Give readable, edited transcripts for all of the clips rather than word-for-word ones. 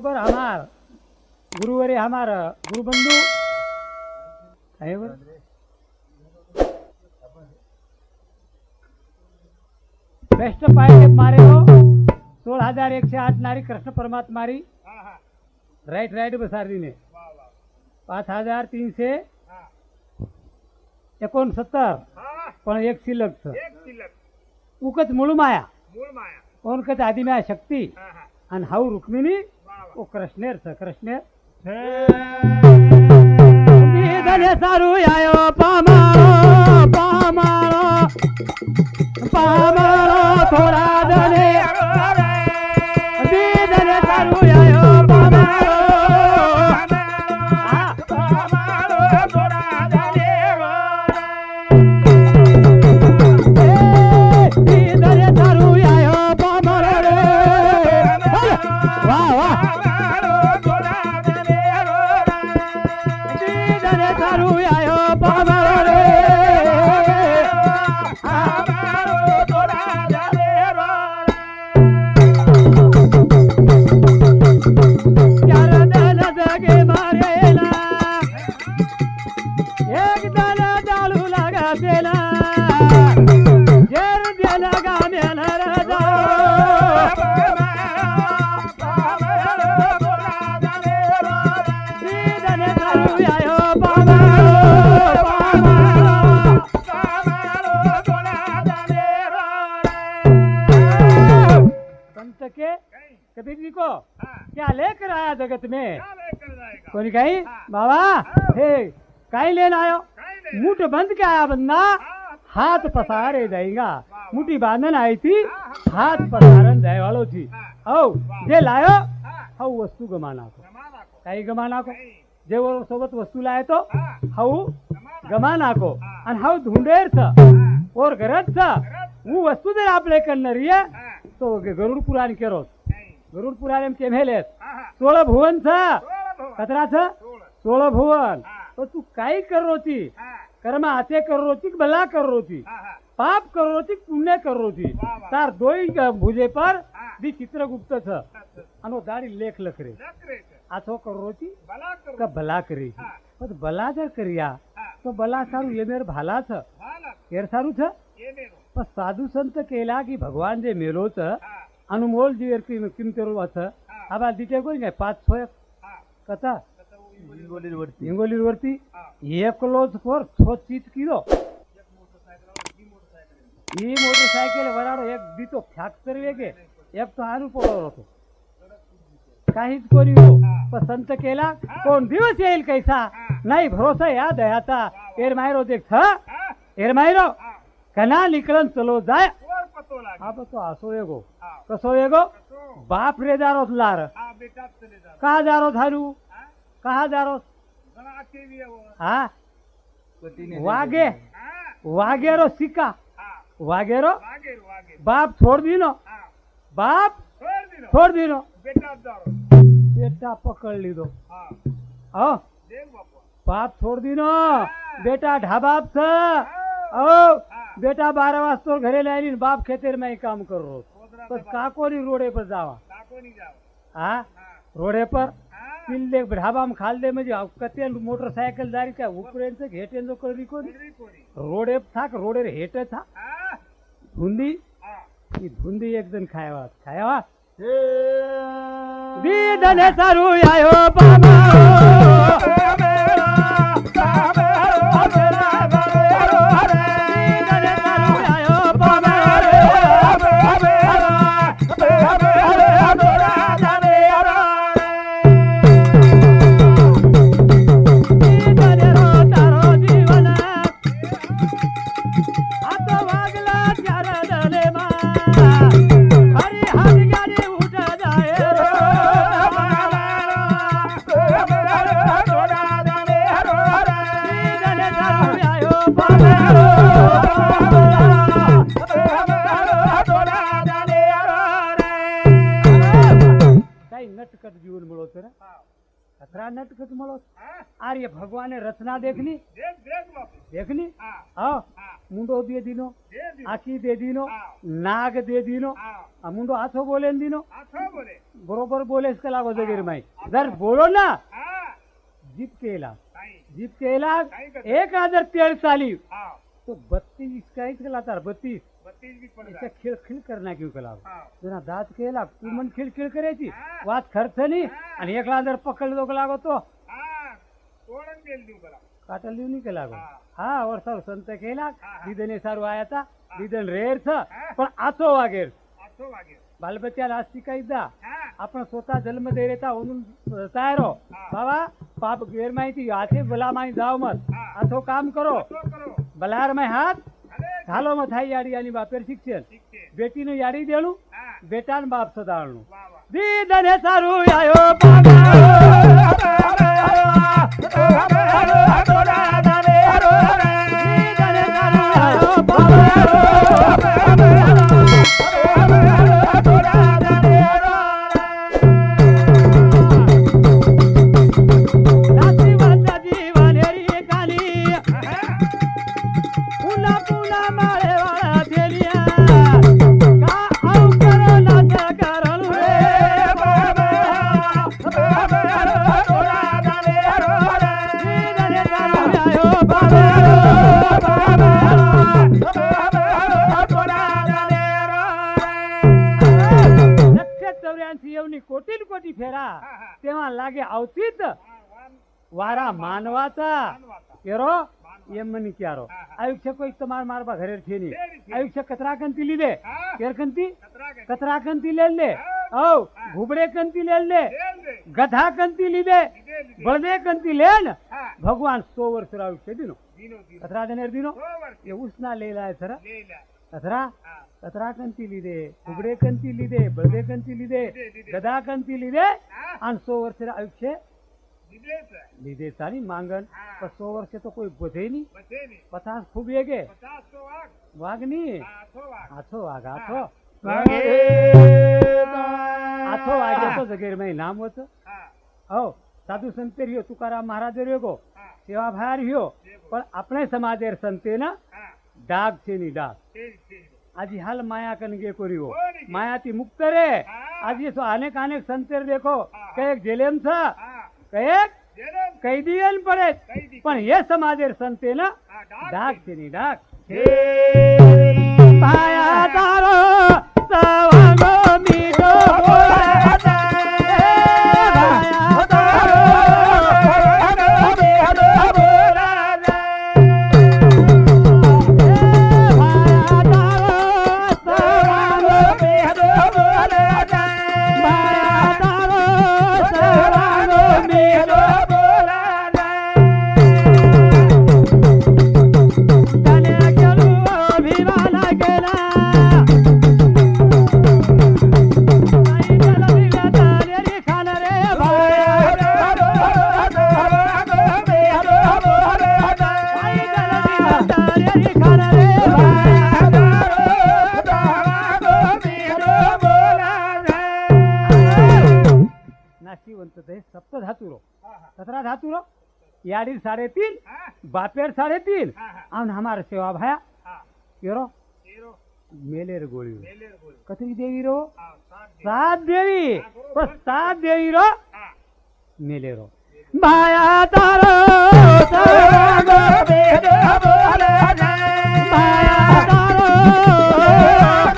बरोबर हमार गुरुवरे हमार गुरुबंधू आहे बर बेस्ट पाहिजे मारे हो 16,108 नारी कृष्ण परमात्मारी राईट राईट बसारदीने 5,369 पण एक शिल्लक उकच मूळ माया कोण कच आधी माया शक्ती आणि हाऊ रुक्मिणी ओ कृष्णेर स कृष्णेर धने सारू आयो पामाळो पामाळो पामाळो थोडा धने धने सारू आयो पामाळो पामाळो थोडा धने धने सारू आयो पामाळो रे वाह वाह सारू आयो पामाळो रे चार दन जगे मारेला एक दन डाळू लागतेला जेर देला गाम्याला राजा दने सारू आयो के कबीर जी को क्या लेकर आया जगत में कोई कहीं बाबा हे कहीं लेना आयो मुठ बंद के आया बंदा हाथ पसारे जाएगा मुठी बांधन आई थी हाथ पसारन जाए वालों थी औ जे लायो हाउ वस्तु गमाना को कहीं गमाना को जे वो सोबत वस्तु लाए तो हाउ गमाना को आणि हाउ ढूंढेर छ और गरज छ वो वस्तु जर आपले करणार आहे तो गरुड पुराण केरो गरुड पुराण एम केमेलेस 16 भुवन छ कतरा छ 16 भुवन तो तू काय कर रोती कर्म आते कर रोती भला कर रोती पाप कर रोती पुण्य कर रोती तार दोई भुजे पर दी चित्रगुप्त छ अनो दाढ़ी लेख लखरे आथो कर रोती का भला करी पर भला जर करिया तो भला सारू ये मेर भाला छ केर सारू छ पण साधू संत केला की भगवान जे मेलो छ अनुमोल जी किमतेरो अथ आबा दिते कोई काय 5-6 कथा हिंगोली वरती एकलोच फोर छोचीत किलो ही मोटरसायकल वराडो एक दितो फॅक्टर वेगे एक तो हारू पडलो होतो काहीच कोणी हो पण संत केला कोण दिवस येईल कैसा नाही भरोसा या दयाचा एर मायरो देख छ एर मायरो कना निकलन चलो जाय आप तो आसो येगो कसो येगो बाप रे जारो लार कहा जारो थारू कहा जारो हाँ वागे वागेरो सिक्का वागेरो बाप छोड़ दीनो बाप छोड़ दीनो बेटा पकड़ ली दो बाप छोड़ दीनो बेटा ढाबाप छ ओ बेटा 12 वाजता घरे लाईनी बाप खेतेर में काम कर रो तो काकोनी रोडे पर जावा हाँ रोडे पर पिल्ले ढाबा में खाल दे म्हणजे कते मोटरसायकल जारी काय उपरेंच घेटेन जो करी कोणी रोडे थाक रोडे हेट था धुंदी ही धुंदी एक जण खायावा दी दने सारू आयो बाबा कचरा नटकत मळो हाँ आर्य भगवाने रचना देखनी देख देख बापू देखनी हाँ हाँ हाँ मुंडो दे दीनो दे दी आखी दे दीनो हाँ नाग दे दीनो हाँ आ मुंडो आथो बोले दीनो आठो बोले बरोबर बोले इसका लागो जगीर माई जर बोलो ना हाँ जीप केला नहीं जीप केला नहीं कर 1043 साली हाँ तो 32 इसका ही केला तार 32 32 भी पड़ इसका जाए खिळखिळ करना क्यों केला हाँ जुना दात केला तू मन खिळखिळ करायची हा. वाच खर्च नाही आणि एकला जर पकडलो का लागो तो हाँ तोड़न देल दूँ बला काटल देऊ नाही केला गो हा. हा वर्षावर संत केला हा. દીદને સારું આયાતા દીદન રેર છે પણ આછો વાગેર आठो वागे बालबच्चाला आज शिकायचा हाँ आपण स्वतः जन्म दे रेता म्हणून तयारो हा. बाबा पाप गैर माहिती हाथे भला माही जाव मत हा. आथो काम करो तो करो बलार में हाथ अरे घालो मत हाई याडी आणि बापेर शिक्षण ठीक है बेटीने याडी देणું हाँ બેટાને બાપ સદાળનું वाह वाह દીદને સારું આયો બાબા દીદને સારું આયો રાતી વાતા જીવનેરી કાલી પુલા પુલા મારે વાળા થેલિયા કા આવ કરો નાચ કરલું રે દીદને સારું આયો નક્ષત્ર એવની કોટી ને કોટી ફેરા તેમાં લાગે આવતી જ વારા માનવાતા કેરો એમ મને ક્યારો આયુષ્ય કોઈ તમાર મારવા ઘરે છે નહીં આયુષ્ય કતરા કંતી લીધે કેર કંતી કતરા કંતી લે લે ઓ ઘુબડે કંતી લે લે ગધા કંતી લીધે બળદે કંતી લે ને ભગવાન 100 વર્ષ આયુષ્ય દીનો કતરા દેનેર દીનો એ ઉસના લે લાય સર કતરા કતરા કંતી લીધે ઘુબડે કંતી લીધે બળદે કંતી લીધે ગધા કંતી લીધે અને 100 વર્ષ આયુષ્ય લીધે સારી માંગણ પણ 100 વર્ષે તો કોઈ વધે નહીં 50 ખૂબ કે વાઘ નહીં આછો વાઘ આછો આછો વાઘ તો જગેર માં નામ હોત હો સાધુ સંતે રહ્યો તુકારામ મહારાજ રહ્યો ગો સેવા ભાઈ રહ્યો પણ આપણે સમાજેર સંતે ના ડાગ છે ની ડાગ આજે હાલ માયા કનગે કર્યો માયાથી મુક્ત રે આજે અનેક અનેક સંતે દેખો કઈક જેલેમ છે કઈક કઈ દિયન પડે પણ એ સમાજેર સંતે ના ડાગ છે ની ડાગ પાયા તારો સવાંગો મીઠો सप्त धातुरो सतरा धातुरो याडी 3.5 बापेर 3.5 आम हमारे सेवा भाया केरो मेलेर गोळी कथरी देवी रो 7 देवी बस 7 देवी रो मेलेरो भाया तारो सवांगो भेद बोले भाया तारो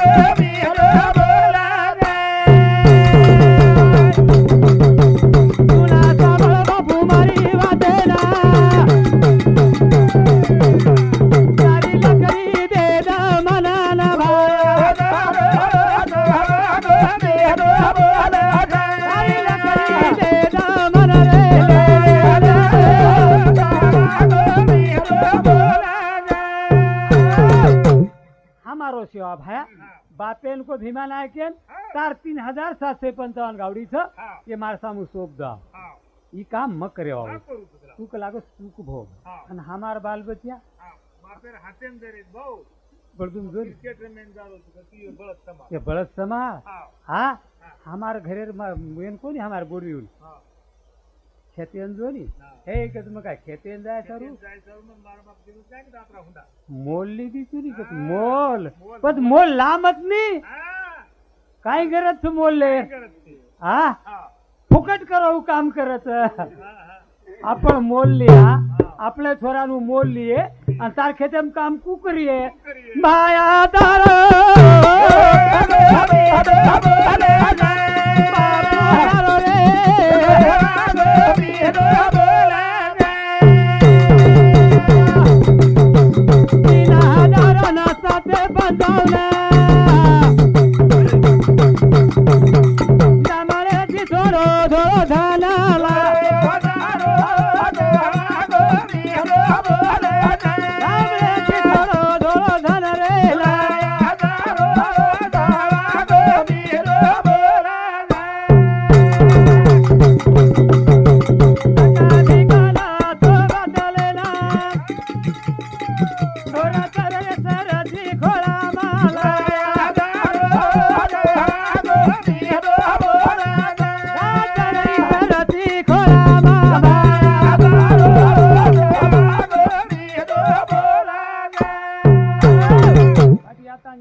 भेद बोले सेवा भाया बापेन को भीमा नायकेन तार 3755 गावडी छ ये मार सामू सोप दा ई काम म करे आव तू के लागो सुख भोग अन हमार बाल बच्चा बापेर हातेन दरे बौ बड़दुम जोर क्रिकेट में जारो तो ये बळद समा ये बळद समा हां हमार घरेर मेन कोनी हमार बोरियून ખેતી જોની હા. હે કે તમે કાંઈ ખેતી જાય સારું જાય સૌને મારા બાપ જેવું કાંઈ નહીં દાતરા હુંડા. મોલ લીધી તું ની કે હા. Mall mall. પછી મોલ લામત ની હા, કાંઈ ગરજ છે મોલ લે ગરજ છે. હા હા, ફુકટ કરો એવું કામ કરે છે હા, હા. આપણ મોલ લીયા આપણે છોરાનું મોલ લીએ અને તાર ખેતમ કામ કુ કરીએ કરીએ. માયા તારો સાથે બંધાવના થોડો થોડો ધાના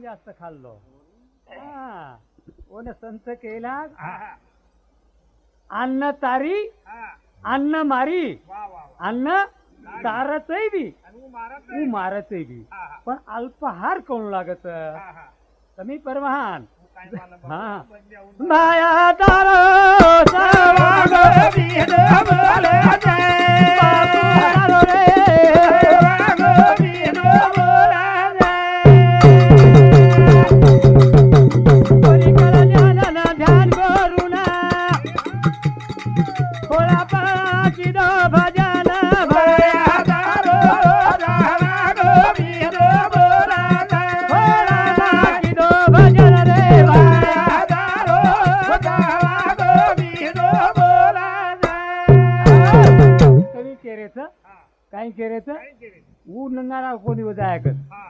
जास्त खाल्लो हा ओने संत केला हा, हा. अन्न तारी हा. अन्न मारी वा, वा, वा. अन्न तारतय बी आणि હું મારા હું મારतय बी હા, હા. पण अल्पहार कोण लागत હા, हा. तुम्ही परमहान હું કાંઈ માનમ બાપુ. हा બંને આવું माया तारो सावाग बीद बोले जय बापू तारो रे बीद बोले कोणी करा ध्यान ध्यान करूना थोडा पाची दो भजन भया तारो सावाग बीद बोले थोडा पाची दो भजन रे भया तारो सावाग बीद बोले कवी केरेचं હા. काय केरेचं કાંઈ કેરી. ऊ नंगारा कोणी वजाया कर હા.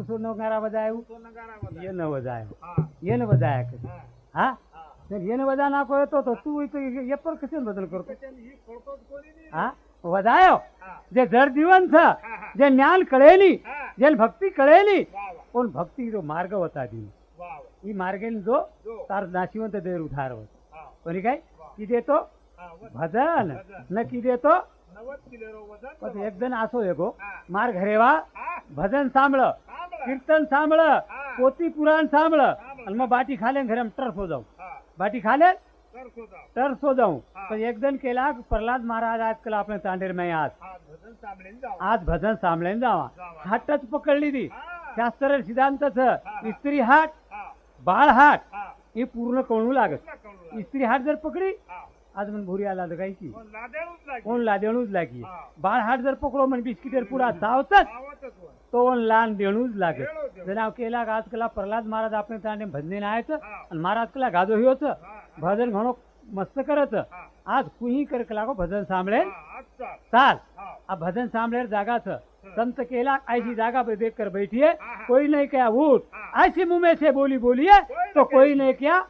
तू नंगारा वजायो તો નગારા બધા. ये न वजायो હા, ये न वजाया कर હા, हा હા. तर ये न वजा नाको येतो तो तू इथं ये पर कसे बदल करतो त्याच्यानं ही खोडतोच कोणी नाही. हा वजायो हा, जे जर जीवन छ हा, हा. जे ज्ञान कळेली हा. जे भक्ती कळेली वा, वा, कोण भक्ती जो मार्ग होता दी वा, वा. ही मार्गेन जो जो. तार नाशिवंत देर उधार होत हा, कोणी काय वा. की देतो हा, व- भजन भजन. न की देतो 90 किलो वजन. पण एक जण असो येगो हा. मार घरेवा हा, भजन सांभळ सांभाळा. कीर्तन सांभळ हा. पोती पुराण सांभळ सांभळ. आणि मग बाटी खाले घरे टर सो जाऊ हा, बाटी खाले तर शोधा. टर सो जाऊ हा. पण एक जण केला प्रल्हाद महाराज आजकाल आपल्या तांडेर में आज हा, भजन सांभाळून जाऊ. आज भजन सांभळेन जावा जावा. हाटच पकडली ती हा, शास्त्र सिद्धांतच हा. स्त्री हाट हा, बाळ हाट हा. हे पूर्ण कळू लागत पूर्ण कळू लागलं. स्त्री हाट जर पकडी हा. आज म्हण भुरी आला तर काही की पण लादेणूच लागली. कोण लादेणूच लागी हा. बाळ हाट जर पकडो म्हण बिस्किटेर पुढा चावतच आवाजच वर. तो लान देणूच लागत देणूच देणूच. जर केला आजकाल प्रल्हाद महाराज आपण तांडे भजने नायच हा. आणि महाराज कला गाजो ही होत हा, भजन घणो मस्त करत हा. आज कुही कर लागो भजन सांभळे हा, अच्छा. चाल हा, आ भजन सांभळे जागाच संत केला ऐसी जागा पे देख कर बैठिए हाँ। कोई नहीं क्या झूठ हाँ। ऐसी मुंह में से बोली बोलिए तो कोई नहीं क्या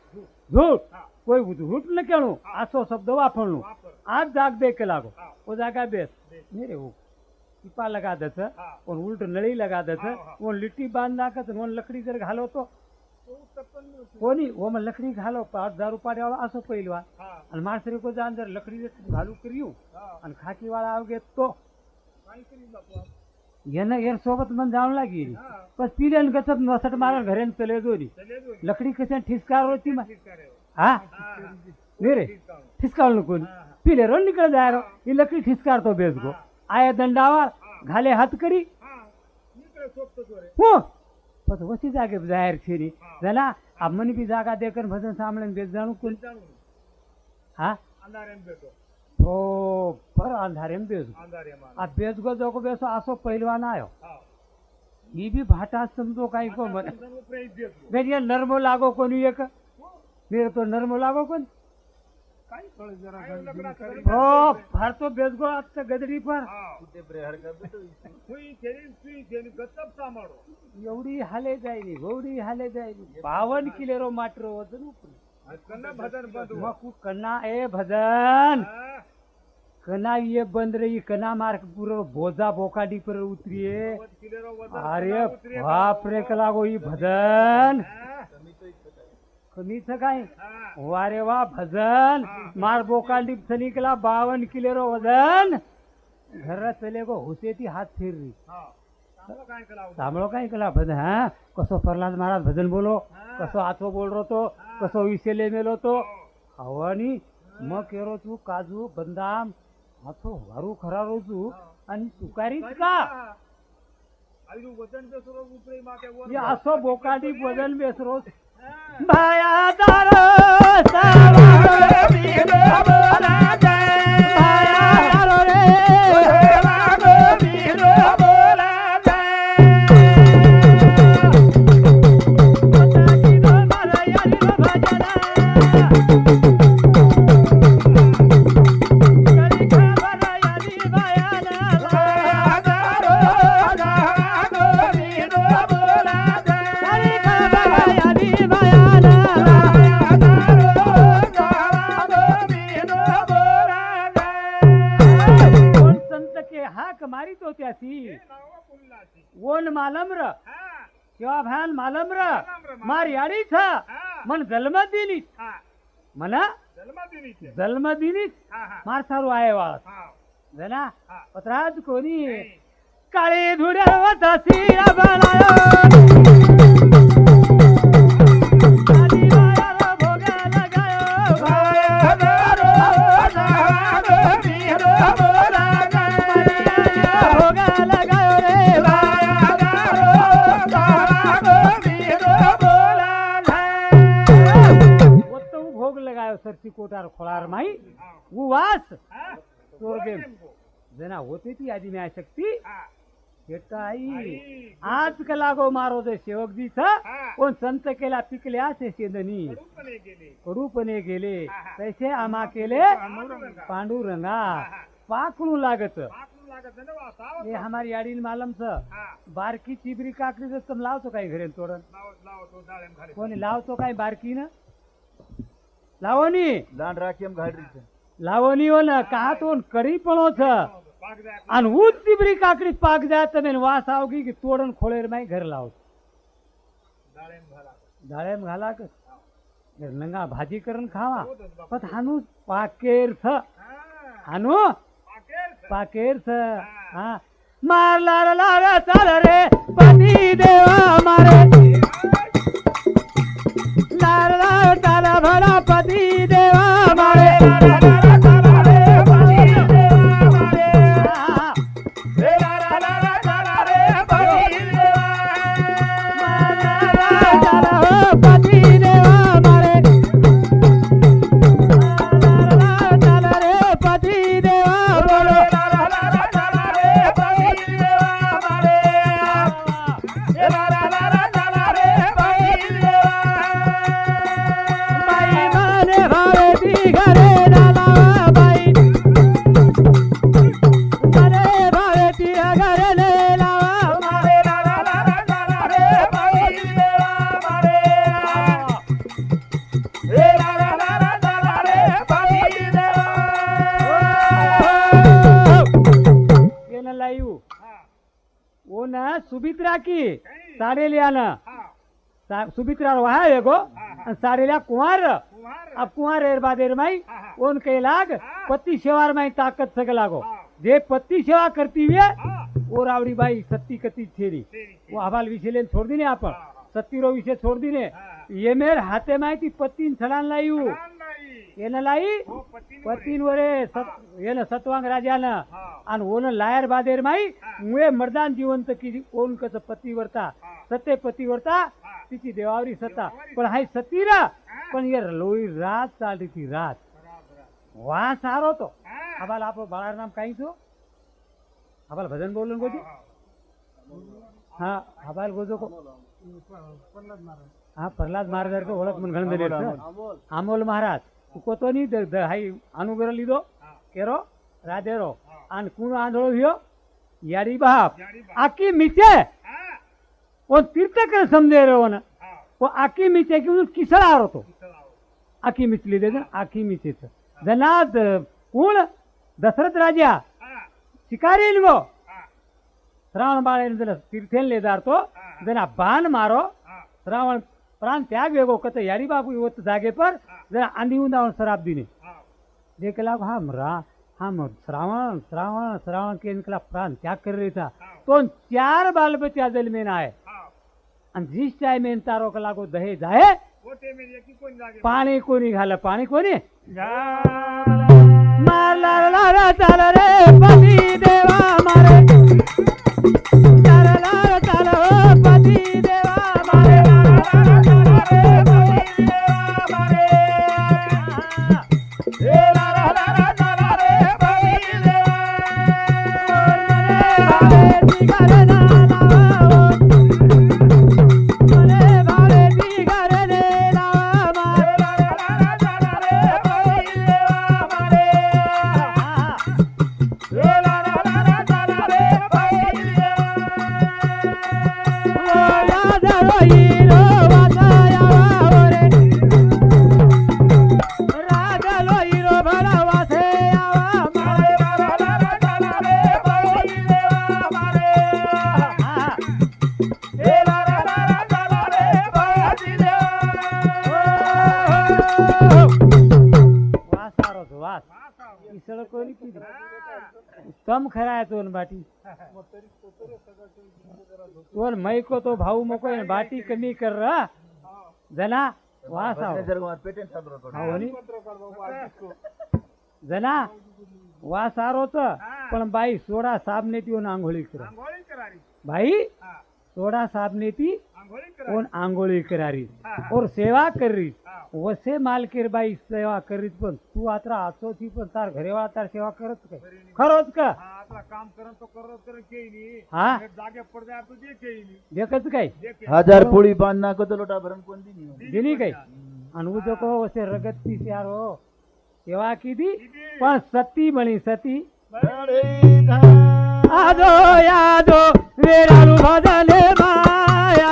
झूठ हाँ। कोई झूठ न कहणू हाँ। आसो शब्द वापरणू वापर. आज जाग देख के लागो हाँ। वो जागा बेस बेस. मेरे वो टिपा लगा देत हाँ। और उल्ट नळी लगा देत हाँ, हाँ. वो लिट्टी बांध नाकत वो लकड़ी जर घालो तो तो उत्तप्पन नाही होत. कोणी वो मग लकड़ी घालो 5,000 रुपया वाला असो पहिलवा हा, आणि माणसरी को जान जर लकड़ी जर घालू करियो हा. आणि खाकी वाला आवगे तो काय करीन बापू आप? येणं येर सोबत मन जाऊन लागी हा. पण पिल्यान कसं नसट मारण घरेन चले दोरी चले दोन. लकड़ी कसे ठिसकार होती मा ठीक करे. हा हा, हा. मेरे ठीक आहे. ठिसकाल नको हा, हा. पिले रो निकल जाय रो ही लकड़ी ठिसकार तो बेस गो हा. आया दंडावर हा. घाले हात करी हा, इकडे सोपतच वर आहे. हो पण वसी जागे जाहीर छेरी हा. झाला अब मनी भी जागा देकर भजन सामळन बेस जाणू कोण जाणून. हा अंधाऱ्यान भेटो. हो पर अंधारेम बेस गो अंधाऱ्या मान. आ बेस गो जोको बेसो आसो पहिलवान आयो हा. ही भी भाटा समजो काही को मन आता समजा प्रेम देतो. बेरिया नर्मो लागो कोणी एक मेरे तो नर्मो लागो कोण काय कळ जरा घरी. हो फार तो बेस गो आता गदडी पर हा. हुई खेळी, सुई खेळी, गच्चप सांभाळो. एवढी हाले जायनी एवढी हाले जायनी 52 किलो माटरो वजन उपरी आज कन्ना भजन बंद मग कन्ना ए भजन हा. कना ये बंद रही कना मार्ग पूरा भोजा बोकाडी पर उतरिए अरे बाप रे कलागो ही भजन कमीच काय वारे वा भजन मार बोकाडी निकला 52 किलो रो वजन घर चले गो हुसे ती हाथ फिर रही સાંભળો કઈ કલા ભજન હા કસો પ્રહલાદ મહારાજ ભજન બોલો કસો આથો બોલ રો તો કસો વિશે લે મેલો તો હવાની મ કેરો છું કાજુ બદામ આથો વારું ખરારો છું અને સુકારી કા ये आसो बोकाडी वजन बेसरो भाया दारो सावा वीर बोला जय भाया दारो रे लागो वीर बोला मारी तो त्यासी ओन मालम्र केव्हा भान मालम्र मार याडी छ मन जन्म दिली मना जन्म दिली मार सारू आहे वाळ जना पत्राज कोणी काळे धुड्या तसी बनायो सरसी कोटार खोळार माई उवास स्वर्गे जना होती ती आदि में शक्ति आई आज कलागो मारो दे सेवक जी था कोण संत केला पिकल्या से सेदनी कडूपणे गेले तैसे आमा केले पांडुरंगा पाकणू लागत ये हमारी याडीन मालम छ बारकी चिबरी काकडी जर तुम लावतो काय घरे तोडन कोणी लावतो काय बारकी न लावणी दांड राखीम घाडरी છે લાવોની હો ને કાતો કરી પણો છે અને ઉચ ચીબરી કાકડી પાક જાય તમે વાસ આવગી કે તોડન ખોળેર માં ઘર લાવો દાળેમ ઘાલા કે નંગા ભાજી કરન ખાવા પત હાનું પાકેર છે હાનું પાકેર છે હા માર લાર લાર ચાલ રે પતિ દેવા મારે लार लार ताला भरा पति देवा मारे सुभित्रा की सारेलिया न सुभित्रा वहा एगो सारेलिया कुंवर अब कुंवर एर बादेर माई ओन के लाग पति सेवार माई ताकत सक लागो जे पति सेवा करती हुए वो रावड़ी बाई सत्ती कती छेरी वो हवाल विषय लेन छोड़ दी ने आपण सत्ती रो विषय छोड़ दी ने ये मेर हाथे माई थी पत्तीन छलान लायू ये न लाई पत्तीन वरे ये न सतवांग राजा न अन ओन लायर बादेर माई मुए मर्दान जीवंत की ओन कस पतिवर्ता सत्य पतिवर्ता तिची देवावरी सत्ता पण हाय सतीरा पण ये लोई रात चालती थी रात वा सारो तो हवाल आपो बाळार नाम काई छो हवाल भजन बोलन गोजो हाँ हवाल गोजो को हाँ प्रहलाद महाराज को ओळख मन घणं अमोल महाराज को तो नहीं हाई अनुग्रह लीधो केरो राधेरो आन कूणो आंधळो थयो यारी बाप आकी मीचे वो तीर्थकर समझे रहो ना वो आकी मीचे की किसळ आरो तो आकी मिचली दे आकी मीचे जनाद कोण दशरथ राजा हा शिकारी गो हा श्रावण बाळे जरा तीर्थेन ले जातो जना बाण मारो हा श्रावण प्राण त्याग वेगो कत यारी बाबू होत जागे पर जरा आंधी उंदा शराब दीने हा देख लागो हम श्रावण श्रावण श्रावण के इनकला प्राण त्याग कर रही था तो 4 बाल बच्चा जल में ना है हा आणि जिस टाइम में तारो का लागो दहे जाए ओटे में एकी कोण जागे पाणी कोणी घाल पाणी कोणी झाला मारला ला चाल रे पती देवा मारे चाल ला चाल हो पती देवा मारे कम खरा है तोन बाटी तोन मई को तो भाऊ मको है बाटी कमी कर रहा जना वास जना वास आरो पण बाई सोडा साबने ती ओन आंघोळी करा आंघोळी करारी भाई हा सोडा साबने ती आंघोळी करारी ओन आंघोळी करारी हा. और सेवा करी हा वसे मालकेर बाई सेवा करीत पण तू आता आचोची पण तार घरेवाळा तार सेवा करत काय खरोच का हा आता काम करन तो करत कर केईनी हा जागे पड जाय तो जे केईनी देखत काय जे हजार पोळी पान नाको तो लोटा भरण कोण दिनी दिनी काय आणि उजको वसे रगत पी यारो सेवा कीधी पण सती बनी सती आदो यादो वेरालू भजने माया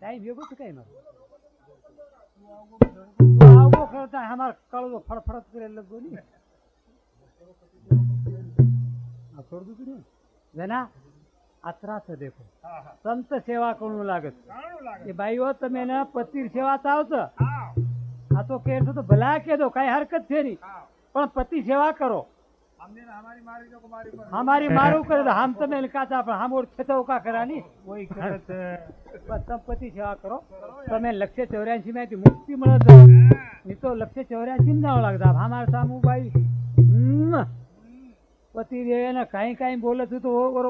टाइम वेगोच काय ना आवो करता हमार कळो फडफडत करे लगोनी आ छोड़ दू तुने जना अत्रा से देखो हा हा संत सेवा करू लागत काणू लागे એ બાઈઓ તમે ને પતિર સેવા ચાવતો हा આ તો કે તો ભલા કે દો કઈ હરકત છે નહીં हा પણ પતિ સેવા કરો हमने ना हमारी मारी जो कुमारी पर हमारी मारू करे तो हम તમે કાચા પણ हम और છતો કા करानी वही करत बस तब पति सेवा करो તમે 184 માંથી મુક્તિ મળત नहीं तो 184 में जाओ लगता हमारे सामू भाई पति रे ना कहीं कहीं बोलत तो वो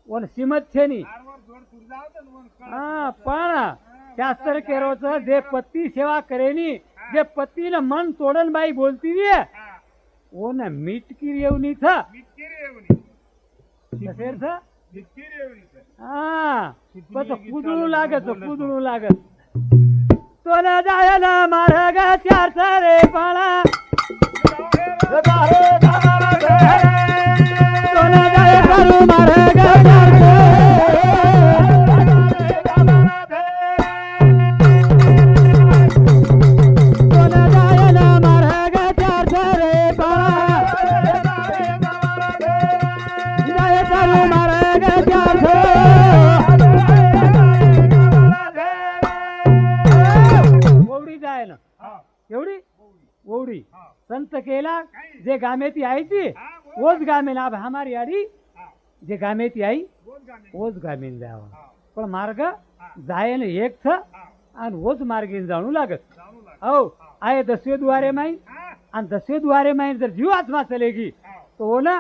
वन सीमत छे नहीं आरवर जोड तुर जाव तर वन कळ હા પણ શાસ્ત્ર કેરો છે જે પતિ સેવા કરેની જે પતિને મન તોડન બાઈ બોલતી રે हा ઓને મીટકી રેવની છે मिटकिरी एवनी શેર છે मिटकिरी एवनी હા પછી કૂદળું લાગે છે કૂદળું લાગે તો ને જાય ને મારે ગે ચાર સરે પાણા તો ને જાય કરું મારે ગે ચાર एवढी ओवडी संत केला जे गामेती आई थी वोच गामेन अब हमारी यारी जे गामेती आई गोल गाणे वोच गामेन जावा पण मार्ग जायन एक छ आणि वोच मार्गेन जाणू लागत जाणू लाग हो आये 10वें द्वारे माई हा आणि 10वें द्वारे माई जर जीव आत्मा चलेगी तो वो ना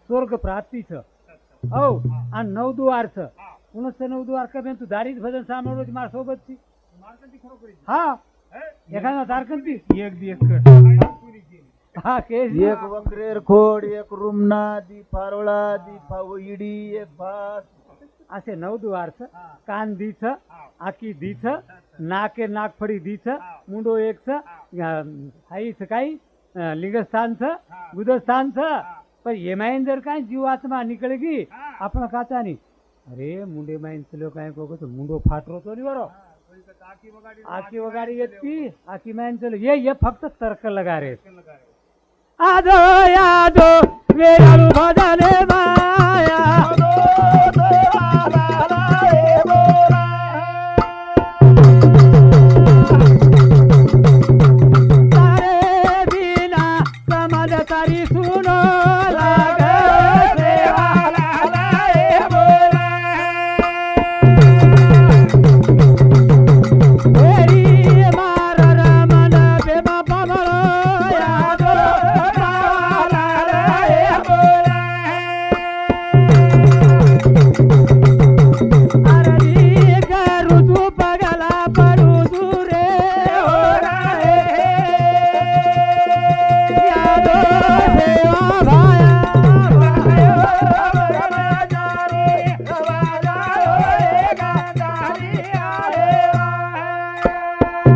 स्वर्ग प्राप्ति छ हो आणि 9 द्वार छ पुनश्च 9 द्वार कबेन तू दारीच भजन सांभळो ती मार सोबत ची मार्कती खरोखरी हा हे एखादा तारकंती एक दी एक पुरी केली हा केस एक वक्रेर खोड एक रुमना दी पारोळा दी पावईडी एक भास असे 9 द्वार छ कान दी छ आकी दी छ नाके नागफडी दी छ मुंडो एक छ हाई छ काही लिंगस्थान छ बुधस्थान छ पण येमायन जर काय जीव आत्मा निकळगी आपण काचा नाही अरे मुंडे माणसं लोक काय बघतो मुंडो फाटरो तो नाही बरो કોઈ કે તાકી વગાડી आखी वगाडी येती आखी माणसं ये फक्त तर्क लगा रे લગાડે आदो यादो वेळू भजने माया